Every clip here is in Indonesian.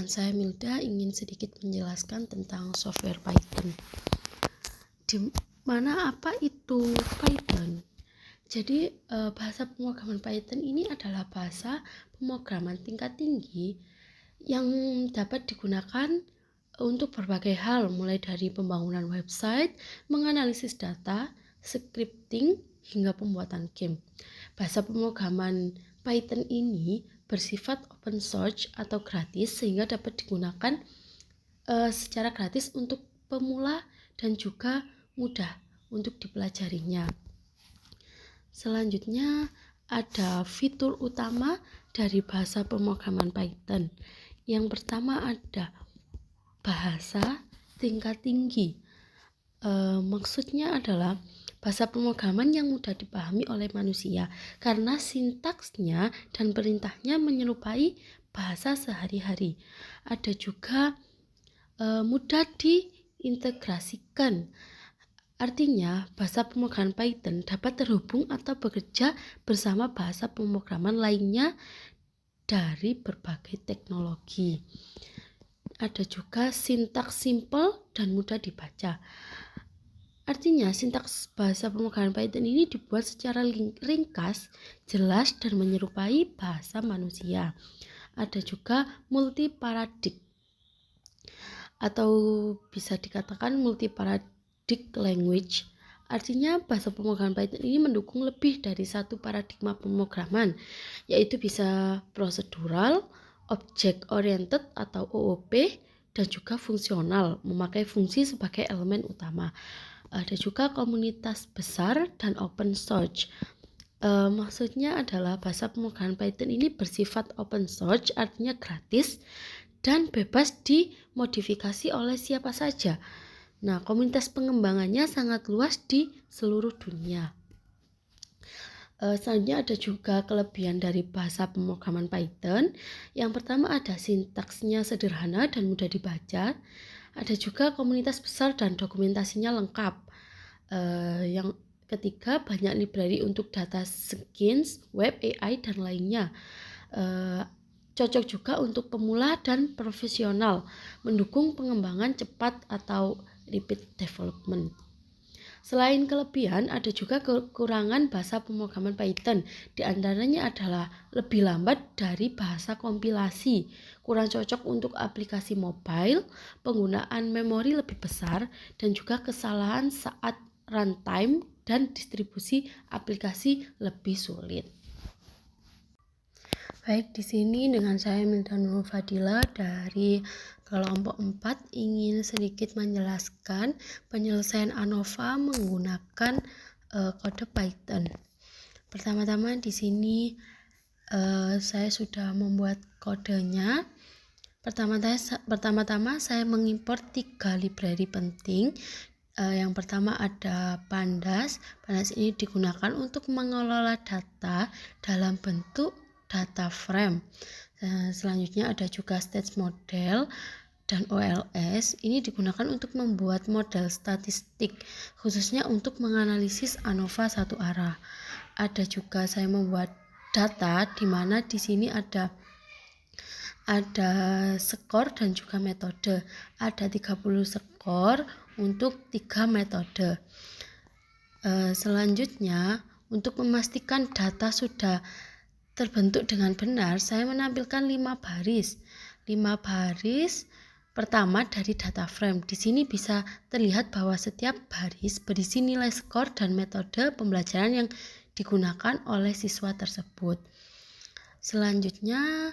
saya Milda ingin sedikit menjelaskan tentang software Python. Di mana apa itu Python? Jadi bahasa pemrograman Python ini adalah bahasa pemrograman tingkat tinggi yang dapat digunakan untuk berbagai hal, mulai dari pembangunan website, menganalisis data, scripting, hingga pembuatan game. Bahasa pemrograman Python ini bersifat open source atau gratis sehingga dapat digunakan secara gratis untuk pemula dan juga mudah untuk dipelajarinya. Selanjutnya ada fitur utama dari bahasa pemrograman Python. Yang pertama ada bahasa tingkat tinggi. Maksudnya adalah bahasa pemrograman yang mudah dipahami oleh manusia karena sintaksnya dan perintahnya menyerupai bahasa sehari-hari. Ada juga mudah diintegrasikan. Artinya, bahasa pemrograman Python dapat terhubung atau bekerja bersama bahasa pemrograman lainnya dari berbagai teknologi. Ada juga sintaks simple dan mudah dibaca. Artinya, sintaks bahasa pemrograman Python ini dibuat secara ringkas, jelas, dan menyerupai bahasa manusia. Ada juga multi-paradigm atau bisa dikatakan multi-paradigm language. Artinya bahasa pemrograman Python ini mendukung lebih dari satu paradigma pemrograman, yaitu bisa prosedural, object oriented atau OOP, dan juga fungsional, memakai fungsi sebagai elemen utama. Ada juga komunitas besar dan open source. Maksudnya adalah bahasa pemrograman Python ini bersifat open source, artinya gratis dan bebas dimodifikasi oleh siapa saja. Nah, komunitas pengembangannya sangat luas di seluruh dunia. Selanjutnya ada juga kelebihan dari bahasa pemrograman Python. Yang pertama ada sintaksnya sederhana dan mudah dibaca. Ada juga komunitas besar dan dokumentasinya lengkap. Yang ketiga banyak library untuk data science, web, AI, dan lainnya. Cocok juga untuk pemula dan profesional, mendukung pengembangan cepat atau rapid development. Selain kelebihan, ada juga kekurangan bahasa pemrograman Python. Di antaranya adalah lebih lambat dari bahasa kompilasi, kurang cocok untuk aplikasi mobile, penggunaan memori lebih besar, dan juga kesalahan saat runtime dan distribusi aplikasi lebih sulit. Baik, di sini dengan saya Milda Nurul Fadila dari kelompok 4 ingin sedikit menjelaskan penyelesaian ANOVA menggunakan kode Python. Pertama-tama di sini saya sudah membuat kodenya. Pertama-tama saya mengimport 3 library penting. Yang pertama ada Pandas. Pandas ini digunakan untuk mengelola data dalam bentuk data frame. Selanjutnya ada juga state model dan OLS. Ini digunakan untuk membuat model statistik, khususnya untuk menganalisis ANOVA satu arah. Ada juga saya membuat data di mana di sini ada skor dan juga metode. Ada 30 skor untuk 3 metode. Selanjutnya, untuk memastikan data sudah terbentuk dengan benar, saya menampilkan 5 baris. 5 baris pertama dari data frame. Di sini bisa terlihat bahwa setiap baris berisi nilai skor dan metode pembelajaran yang digunakan oleh siswa tersebut. Selanjutnya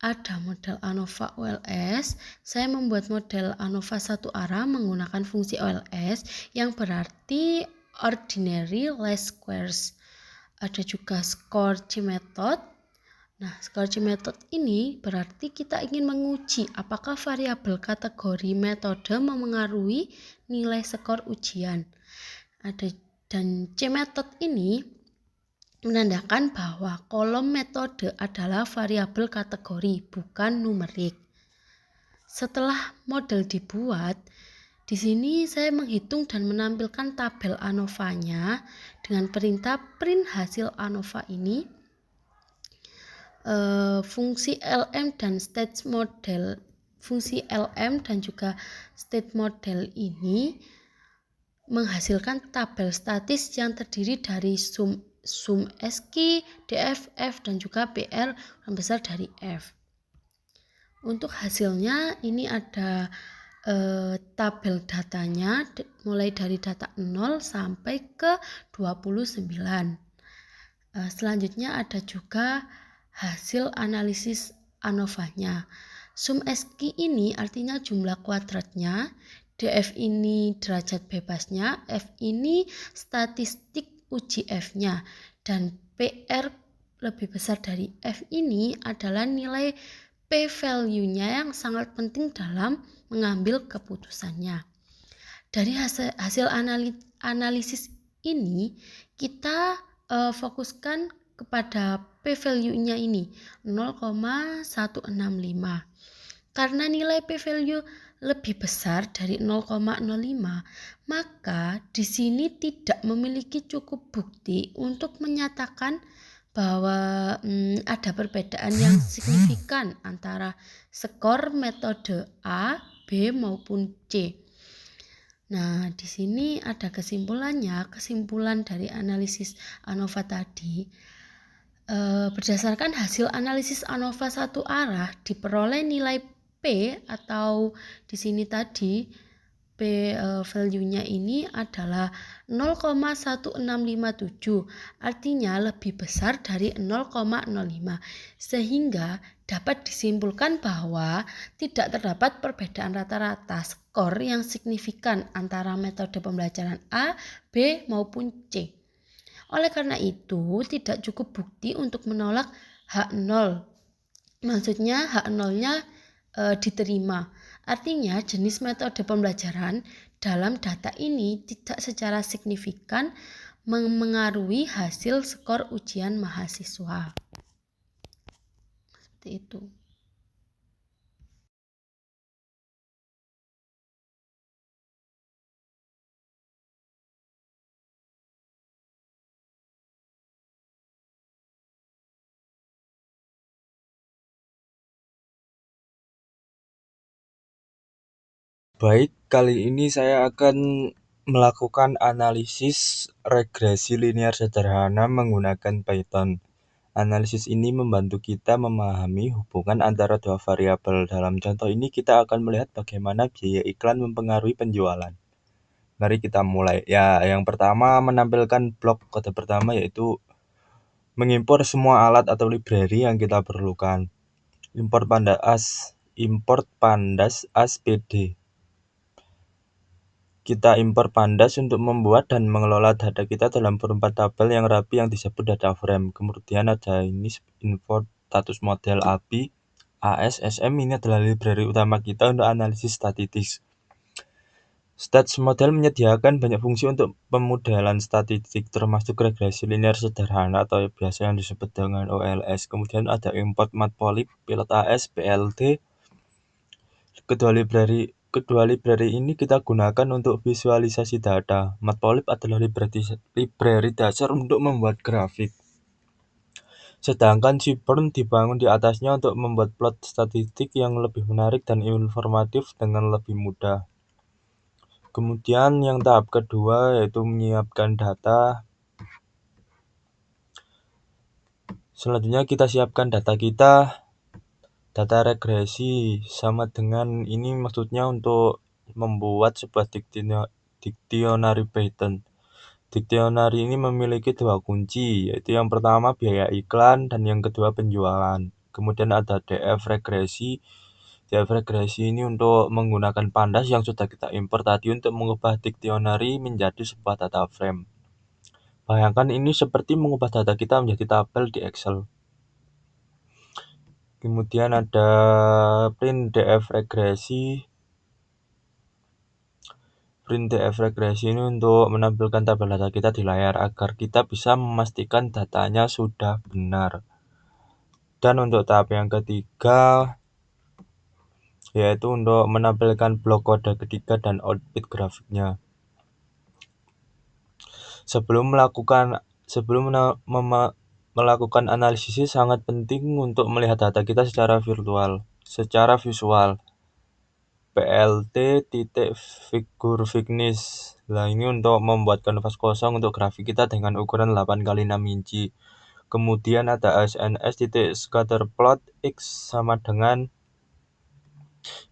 ada model ANOVA OLS. Saya membuat model ANOVA satu arah menggunakan fungsi OLS yang berarti ordinary least squares. Ada juga score method. Nah, score method ini berarti kita ingin menguji apakah variabel kategori metode memengaruhi nilai skor ujian. Dan C method ini menandakan bahwa kolom metode adalah variabel kategori, bukan numerik. Setelah model dibuat, di sini saya menghitung dan menampilkan tabel ANOVA-nya dengan perintah print hasil ANOVA ini. Fungsi LM dan state model fungsi LM dan juga state model ini menghasilkan tabel statis yang terdiri dari sum SQ, DFF, dan juga PR yang besar dari F. Untuk hasilnya ini ada tabel datanya mulai dari data 0 sampai ke 29. Selanjutnya ada juga hasil analisis ANOVA-nya. Sum SQ ini artinya jumlah kuadratnya, DF ini derajat bebasnya, F ini statistik uji F-nya, dan PR lebih besar dari F ini adalah nilai P-value-nya yang sangat penting dalam mengambil keputusannya. Dari hasil analisis ini, kita fokuskan kepada P-value-nya ini 0,165. Karena nilai P-value lebih besar dari 0,05, maka di sini tidak memiliki cukup bukti untuk menyatakan bahwa ada perbedaan yang signifikan antara skor metode A, B maupun C. Nah, di sini ada kesimpulannya. Kesimpulan dari analisis ANOVA tadi, berdasarkan hasil analisis ANOVA satu arah diperoleh nilai P atau di sini tadi P value-nya ini adalah 0,1657, artinya lebih besar dari 0,05, sehingga dapat disimpulkan bahwa tidak terdapat perbedaan rata-rata skor yang signifikan antara metode pembelajaran A, B maupun C. Oleh karena itu, tidak cukup bukti untuk menolak H0. Maksudnya H0-nya diterima. Artinya jenis metode pembelajaran dalam data ini tidak secara signifikan mengaruhi hasil skor ujian mahasiswa. Seperti itu. Baik, kali ini saya akan melakukan analisis regresi linear sederhana menggunakan Python. Analisis ini membantu kita memahami hubungan antara dua variabel. Dalam contoh ini kita akan melihat bagaimana biaya iklan mempengaruhi penjualan. Mari kita mulai. Ya, yang pertama menampilkan blok kode pertama yaitu mengimpor semua alat atau library yang kita perlukan. Import pandas as pd. Kita impor pandas untuk membuat dan mengelola data kita dalam format tabel yang rapi yang disebut data frame. Kemudian ada ini import status model API ASSM. Ini adalah library utama kita untuk analisis statistik. Stats model menyediakan banyak fungsi untuk pemodelan statistik, termasuk regresi linear sederhana atau biasa yang disebut dengan OLS. Kemudian ada import matplotlib, pilot AS, PLT. Kedua library ini kita gunakan untuk visualisasi data. Matplotlib adalah library dasar untuk membuat grafik. Sedangkan Seaborn dibangun di atasnya untuk membuat plot statistik yang lebih menarik dan informatif dengan lebih mudah. Kemudian yang tahap kedua yaitu menyiapkan data. Selanjutnya kita siapkan data kita. Data regresi sama dengan ini maksudnya untuk membuat sebuah dictionary Python. Dictionary ini memiliki dua kunci, yaitu yang pertama biaya iklan dan yang kedua penjualan. Kemudian ada DF regresi. DF regresi ini untuk menggunakan pandas yang sudah kita import tadi untuk mengubah dictionary menjadi sebuah data frame. Bayangkan ini seperti mengubah data kita menjadi tabel di Excel. Kemudian ada print DF regresi. Print DF regresi ini untuk menampilkan tabel data kita di layar agar kita bisa memastikan datanya sudah benar. Dan untuk tahap yang ketiga yaitu untuk menampilkan blok kode ketiga dan output grafiknya. Sebelum melakukan analisis sangat penting untuk melihat data kita secara visual. PLT titik figur fignis. Nah, ini untuk membuat kanvas kosong untuk grafik kita dengan ukuran 8x6 inci. Kemudian ada ASNS titik scatterplot X sama dengan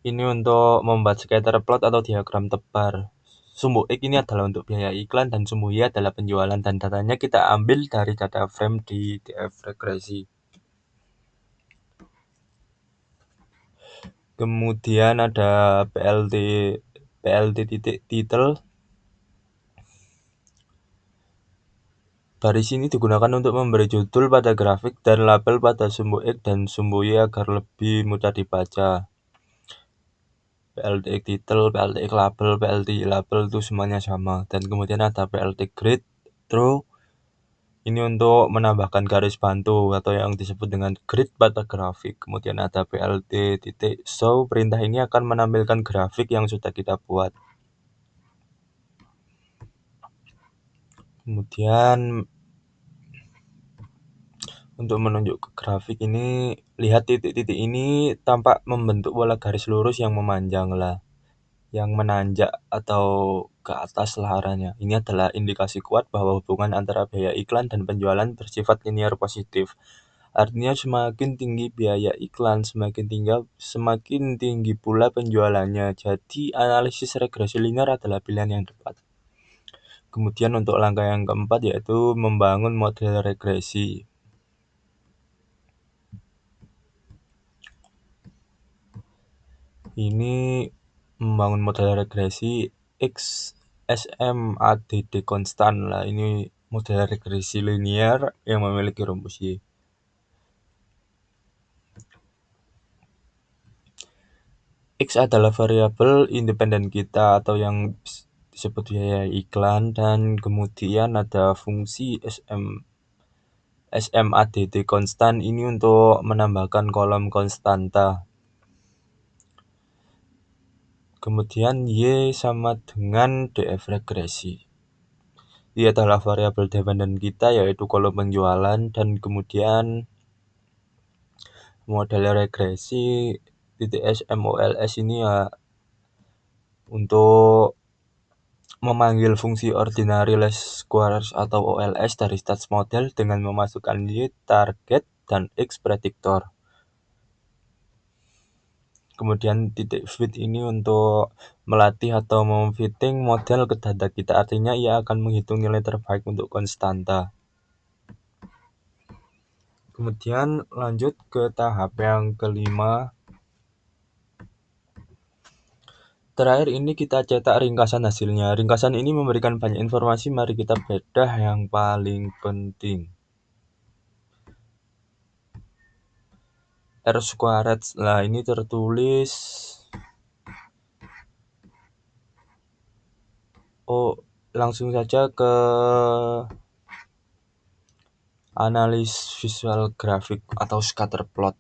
ini untuk membuat scatterplot atau diagram tebar. Sumbu X ini adalah untuk biaya iklan dan sumbu Y adalah penjualan, dan datanya kita ambil dari data frame di DF regresi. Kemudian ada PLT titik title. Baris ini digunakan untuk memberi judul pada grafik dan label pada sumbu X dan sumbu Y agar lebih mudah dibaca. PLT title, PLT label, PLT label itu semuanya sama. Dan kemudian ada PLT grid through. Ini untuk menambahkan garis bantu atau yang disebut dengan grid pada grafik. Kemudian ada PLT titik show. Perintah ini akan menampilkan grafik yang sudah kita buat. Kemudian untuk menunjuk ke grafik ini, lihat titik-titik ini tampak membentuk pola garis lurus yang memanjang lah, yang menanjak atau ke atas lah arahnya. Ini adalah indikasi kuat bahwa hubungan antara biaya iklan dan penjualan bersifat linear positif. Artinya semakin tinggi biaya iklan, semakin tinggi pula penjualannya. Jadi analisis regresi linear adalah pilihan yang tepat. Kemudian untuk langkah yang keempat yaitu membangun model regresi. Ini membangun model regresi XSMADD konstan lah. Ini model regresi linear yang memiliki rumus Y. X adalah variabel independen kita atau yang disebut biaya iklan, dan kemudian ada fungsi SMADD konstan ini untuk menambahkan kolom konstanta. Kemudian Y sama dengan DF regresi. Y adalah variabel dependen kita yaitu kolom penjualan, dan kemudian model regresi titik SMOLS ini ya untuk memanggil fungsi ordinary least squares atau OLS dari stats model dengan memasukkan Y target dan X prediktor. Kemudian titik fit ini untuk melatih atau memfitting model ke data kita, artinya ia akan menghitung nilai terbaik untuk konstanta. Kemudian lanjut ke tahap yang kelima. Terakhir ini kita cetak ringkasan hasilnya. Ringkasan ini memberikan banyak informasi, mari kita bedah yang paling penting. R squared, nah ini tertulis langsung saja ke analis visual grafik atau scatter plot.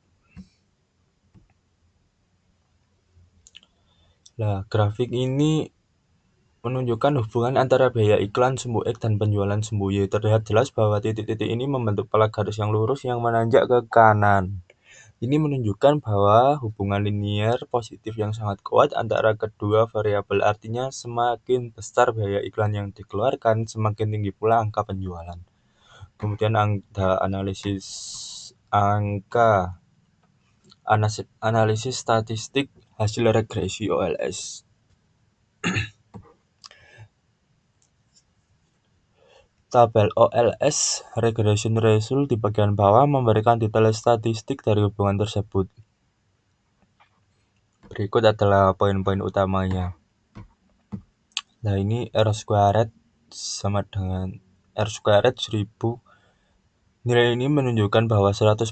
Nah, grafik ini menunjukkan hubungan antara biaya iklan sumbu X dan penjualan sumbu Y. Terlihat jelas bahwa titik-titik ini membentuk pola garis yang lurus yang menanjak ke kanan. Ini menunjukkan bahwa hubungan linear positif yang sangat kuat antara kedua variabel, artinya semakin besar biaya iklan yang dikeluarkan, semakin tinggi pula angka penjualan. Kemudian ada analisis statistik hasil regresi OLS. Tabel OLS regression result di bagian bawah memberikan detail statistik dari hubungan tersebut. Berikut adalah poin-poin utamanya. Nah, ini R squared sama dengan R squared 1000. Nilai ini menunjukkan bahwa 100%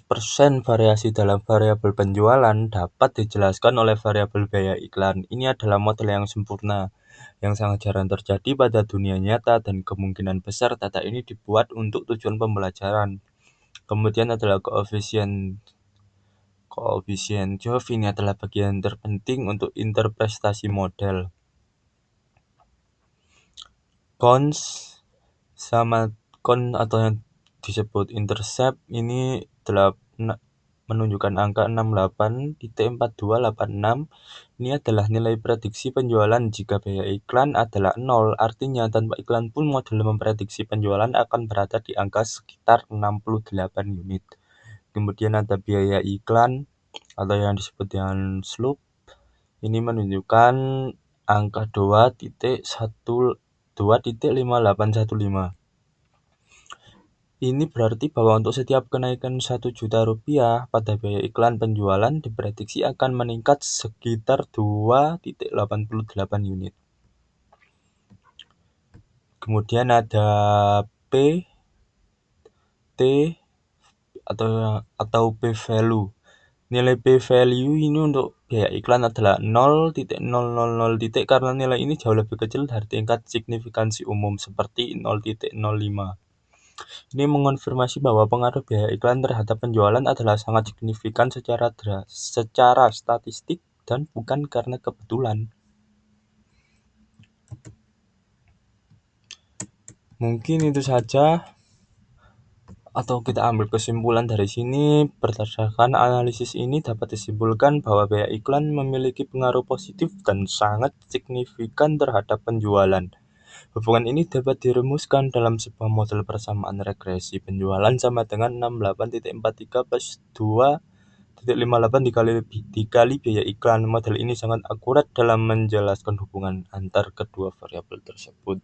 variasi dalam variabel penjualan dapat dijelaskan oleh variabel biaya iklan. Ini adalah model yang sempurna, yang sangat jarang terjadi pada dunia nyata, dan kemungkinan besar data ini dibuat untuk tujuan pembelajaran. Kemudian adalah koefisien Jove. Ini adalah bagian terpenting untuk interpretasi model. Cons sama con atau yang disebut intercept ini menunjukkan angka 68.4286. Ini adalah nilai prediksi penjualan jika biaya iklan adalah 0, artinya tanpa iklan pun model memprediksi penjualan akan berada di angka sekitar 68 unit. Kemudian ada biaya iklan atau yang disebut dengan slope. Ini menunjukkan angka 2.5815. Ini berarti bahwa untuk setiap kenaikan 1 juta rupiah pada biaya iklan penjualan diprediksi akan meningkat sekitar 2.88 unit. Kemudian ada P, T, atau P value. Nilai P value ini untuk biaya iklan adalah 0.000 karena nilai ini jauh lebih kecil dari tingkat signifikansi umum seperti 0.05. Ini mengonfirmasi bahwa pengaruh biaya iklan terhadap penjualan adalah sangat signifikan secara statistik dan bukan karena kebetulan. Mungkin itu saja, atau kita ambil kesimpulan dari sini. Berdasarkan analisis ini dapat disimpulkan bahwa biaya iklan memiliki pengaruh positif dan sangat signifikan terhadap penjualan. Hubungan ini dapat dirumuskan dalam sebuah model persamaan regresi penjualan sama dengan 68.43 plus 2.58 dikali biaya iklan. Model ini sangat akurat dalam menjelaskan hubungan antar kedua variabel tersebut.